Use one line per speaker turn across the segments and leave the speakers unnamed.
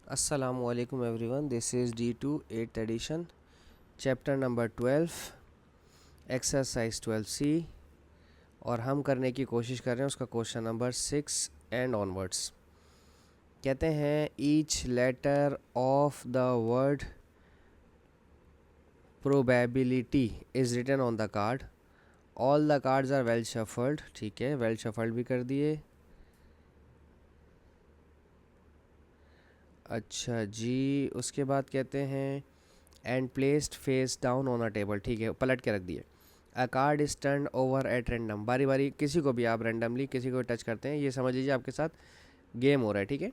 Assalamualaikum everyone, this is D2 8th edition, chapter number 12, exercise 12C। और हम करने की कोशिश कर रहे हैं उसका क्वेश्चन नंबर 6 एंड ऑनवर्ड्स। कहते हैं each letter of the word probability is written on the card, all the cards are well shuffled. ठीक है, वेल शफल्ड भी कर दिए। अच्छा जी, उसके बाद कहते हैं and placed face down on a table. ठीक है, पलट के रख दिए। अ card is turn over at random, बारी बारी किसी को भी आप रैंडमली किसी को टच करते हैं, ये समझ लीजिए आपके साथ गेम हो रहा है। ठीक है,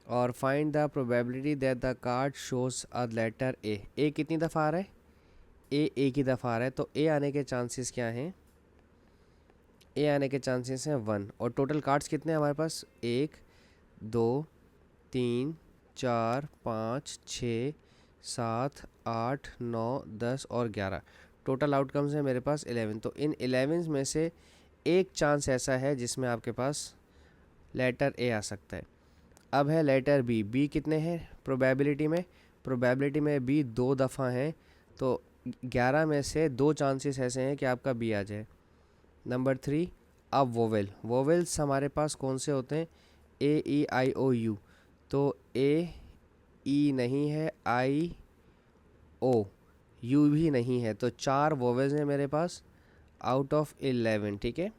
और find the probability that the card shows a letter A कितनी दफ़ा आ रहा है? ए एक ही दफ़ा आ रहा है, तो ए आने के चांसेस क्या हैं? ए आने के चांसेस हैं 1। और टोटल कार्ड्स कितने हैं हमारे पास? 1 2 3 4 5 6 7 8 9 10 और 11। टोटल आउटकम्स हैं मेरे पास 11। तो इन 11 में से एक चांस ऐसा है जिसमें आपके पास लेटर ए आ सकता है। अब है लेटर बी। बी कितने हैं प्रोबेबिलिटी में बी 2 दफ़ा हैं, तो 11 में से 2 चांसेस ऐसे हैं कि आपका बी आ जाए। नंबर 3, अब वोवेल्स हमारे पास कौन से होते हैं? ए ई आई ओ यू। तो ए ई नहीं है, आई ओ यू भी नहीं है, तो 4 वोवेल्स हैं मेरे पास आउट ऑफ 11। ठीक है,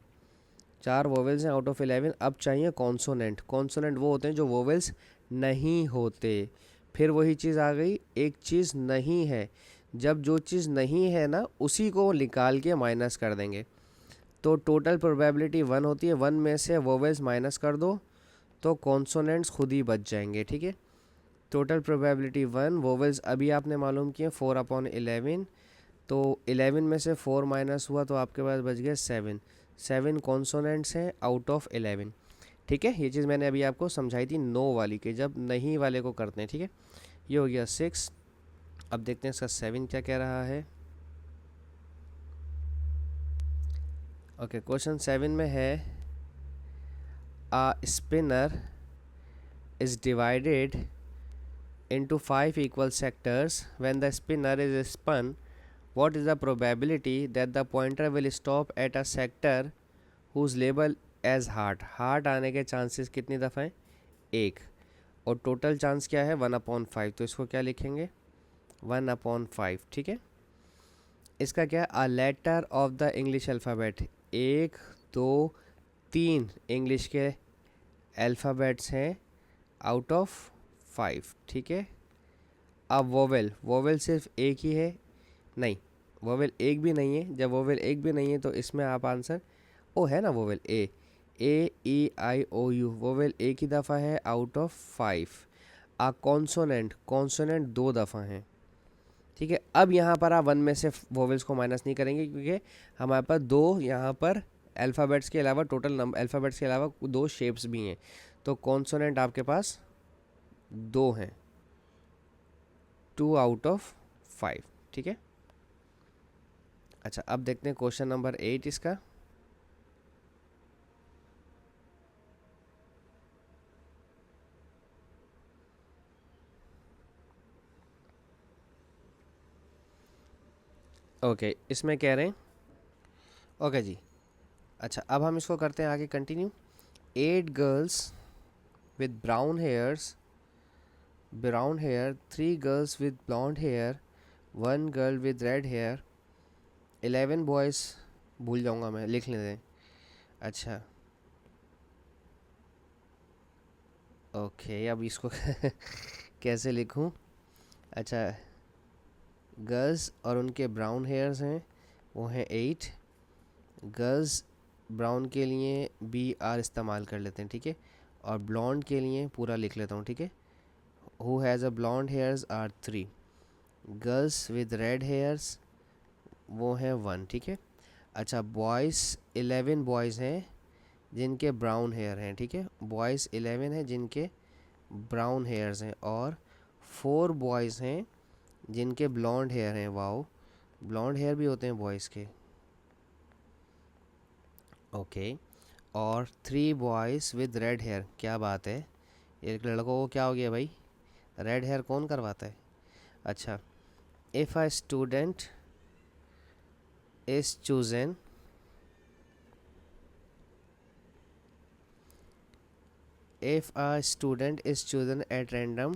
4 वोवेल्स हैं आउट ऑफ 11। अब चाहिए कॉन्सोनेंट। कॉन्सोनेंट वो होते हैं जो वोवेल्स नहीं होते। फिर वही चीज़ आ गई, एक चीज़ नहीं है। जब जो चीज़ नहीं है ना, उसी को निकाल के माइनस कर देंगे, तो टोटल प्रोबेबिलिटी 1 होती है। 1 में से वोवेल्स माइनस कर दो तो कॉन्सोनेंट्स खुद ही बच जाएंगे। ठीक है, टोटल प्रोबेबिलिटी 1, वोवेल्स अभी आपने मालूम किए 4/11। तो 11 में से 4 माइनस हुआ तो आपके पास बच गए 7। 7 कॉन्सोनेंट्स हैं आउट ऑफ 11। ठीक है, ये चीज़ मैंने अभी आपको समझाई थी नो वाली के, जब नहीं वाले को करते हैं। ठीक है, ये हो गया 6। अब देखते हैं इसका 7 क्या कह रहा है। ओके, क्वेश्चन 7 में है a spinner is divided into 5 equal sectors. When the spinner is spun, what is the probability that the pointer will stop at a sector whose label as heart? Heart आने के chances कितनी दफ़ा हैं? 1। और total chance क्या है? 1/5। तो इसको क्या लिखेंगे? 1/5। ठीक है, इसका क्या? A letter of the English alphabet. 1 2 3 English के अल्फ़ाबेट्स हैं आउट ऑफ 5। ठीक है, अब वोवेल सिर्फ एक ही है? नहीं, वोवेल एक भी नहीं है। जब वोवेल एक भी नहीं है तो इसमें आप आंसर ओ है ना, vowel A E I O U, vowel एक ही दफ़ा है आउट ऑफ 5। आ कॉन्सोनेंट 2 दफ़ा हैं। ठीक है, अब यहाँ पर आप 1 में से वोवेल्स को माइनस नहीं करेंगे क्योंकि हमारे पास 2 यहाँ पर अल्फ़ाबेट्स के अलावा, टोटल नंबर अल्फ़ाबेट्स के अलावा 2 शेप्स भी हैं, तो कॉन्सोनेंट आपके पास 2 हैं, 2 आउट ऑफ 5। ठीक है, अच्छा अब देखते हैं क्वेश्चन नंबर 8 इसका। ओके, इसमें कह रहे हैं, ओके जी, अच्छा अब हम इसको करते हैं आगे continue. 8 girls with brown hair 3 girls with blonde hair 1 girl with red hair 11 boys, भूल जाऊंगा मैं, लिख लेते हैं। अच्छा ओके, अब इसको कैसे लिखूं? अच्छा, गर्ल्स और उनके ब्राउन हेयर्स हैं, वो हैं 8। गर्ल्स ब्राउन के लिए बी आर इस्तेमाल कर लेते हैं। ठीक है, और ब्लॉन्ड के लिए पूरा लिख लेता हूँ। ठीक है, who has a blonde hairs are 3। Girls with red hairs वो हैं 1। ठीक है, अच्छा बॉयज़ 11 बॉयज़ हैं जिनके ब्राउन हेयर हैं। ठीक है, बॉयज़ 11 हैं जिनके ब्राउन हेयर्स हैं, और 4 बॉयज़ हैं जिनके ब्लॉन्ड हेयर हैं। वाओ, ब्लॉन्ड हेयर भी होते हैं बॉयज़ के। ओके, और 3 बॉयज़ विद रेड हेयर। क्या बात है, एक लड़कों को क्या हो गया भाई? रेड हेयर कौन करवाता है? अच्छा, if a student is chosen if a student is chosen at random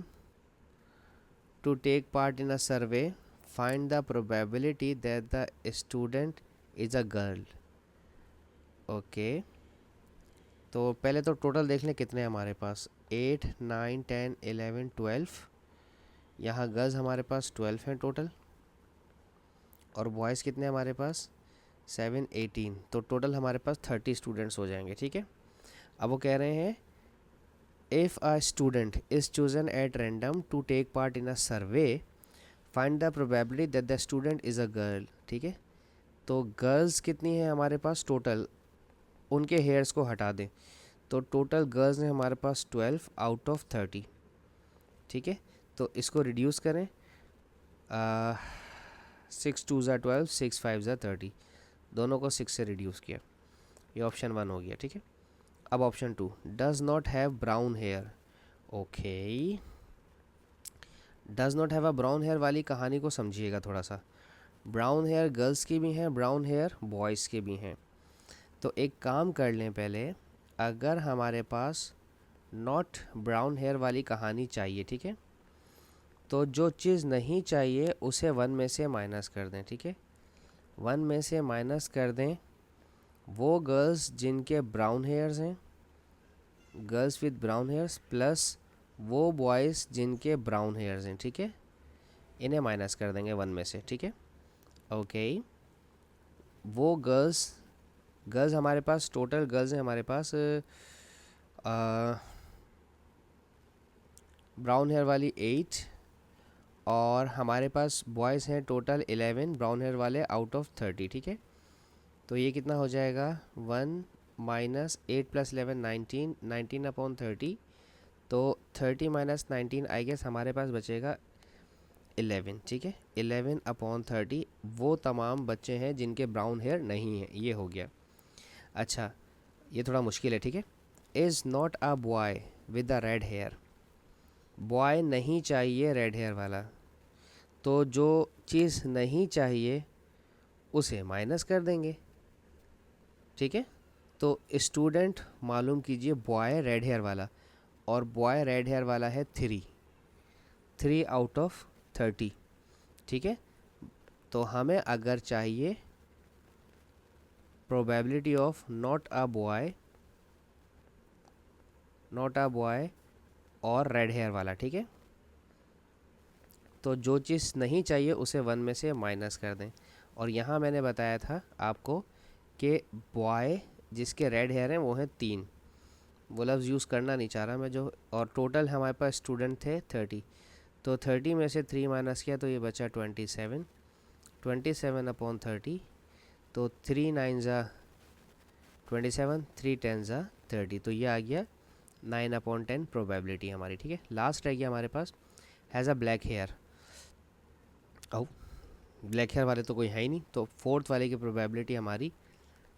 to take part in a survey, find the probability that the student is a girl. Okay, तो पहले तो टोटल देख लें कितने हैं हमारे पास, 8 9 10 11 12। यहाँ गर्ल्स हमारे पास 12 हैं टोटल, और बॉयज़ कितने हमारे पास 7 18। तो टोटल हमारे पास 30 स्टूडेंट्स हो जाएंगे। ठीक है, अब वो कह रहे हैं if a student is chosen at random to take part in a survey, find the probability that the student is a girl। ठीक है, तो गर्ल्स कितनी है हमारे पास टोटल, उनके हेयर्स को हटा दें, तो टोटल गर्ल्स हैं हमारे पास 12 आउट ऑफ 30। ठीक है, तो इसको रिड्यूस करें, 6 2 ज़ा 12, 6 5 ज़ा 30, दोनों को 6 से रिड्यूस किया, ये ऑप्शन 1 हो गया। ठीक है, अब option 2, does not have brown hair. Okay, does not have a brown hair वाली कहानी को समझिएगा थोड़ा सा। ब्राउन हेयर गर्ल्स की भी हैं, ब्राउन हेयर बॉयज़ के भी हैं। तो एक काम कर लें पहले, अगर हमारे पास नॉट ब्राउन हेयर वाली कहानी चाहिए, ठीक है, तो जो चीज़ नहीं चाहिए उसे 1 में से माइनस कर दें। ठीक है, 1 में से माइनस कर दें वो गर्ल्स जिनके ब्राउन हेयर्स हैं, girls with brown hairs, plus वो बॉयज़ जिनके ब्राउन हेयर्स हैं। ठीक है, इन्हें माइनस कर देंगे 1 में से। ठीक है, ओके, वो गर्ल्स हमारे पास टोटल गर्ल्स हैं हमारे पास ब्राउन हेयर वाली 8, और हमारे पास बॉयज़ हैं टोटल 11 ब्राउन हेयर वाले आउट ऑफ 30। ठीक है, तो ये कितना हो जाएगा, 1 माइनस 8 प्लस 11 19, 19 अपॉन 30, तो 30 माइनस 19 आई गेस हमारे पास बचेगा 11। ठीक है, 11 अपॉन 30 वो तमाम बच्चे हैं जिनके ब्राउन हेयर नहीं हैं, ये हो गया। अच्छा, ये थोड़ा मुश्किल है। ठीक है, is not a boy with the red hair, boy नहीं चाहिए रेड हेयर वाला, तो जो चीज़ नहीं चाहिए उसे माइनस कर देंगे। ठीक है, तो स्टूडेंट मालूम कीजिए बॉय रेड हेयर वाला, और बॉय रेड हेयर वाला है 3 आउट ऑफ 30। ठीक है, तो हमें अगर चाहिए probability of not a boy और रेड हेयर वाला। ठीक है, तो जो चीज़ नहीं चाहिए उसे 1 में से माइनस कर दें, और यहाँ मैंने बताया था आपको कि बॉय जिसके रेड हेयर हैं वो हैं 3, वो लफ्ज़ यूज़ करना नहीं चाह रहा मैं जो, और टोटल हमारे पास स्टूडेंट थे 30, तो 30 में से 3 माइनस किया तो ये बचा 27, 27 अपॉन 30, तो 3 9 ज़ा 27, 3 10 ज़ा 30, तो ये आ गया 9 अपॉन 10 प्रोबेबिलिटी हमारी। ठीक है, लास्ट रह गया हमारे पास has a black hair. Oh, black hair वाले तो कोई है ही नहीं, तो 4th वाले की प्रोबेबिलिटी हमारी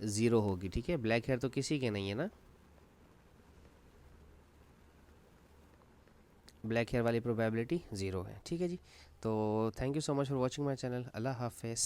0 होगी। ठीक है, ब्लैक हेयर तो किसी के नहीं है ना, ब्लैक हेयर वाली प्रोबेबिलिटी 0 है। ठीक है जी, तो thank you so much for watching my channel. अल्लाह हाफिज़।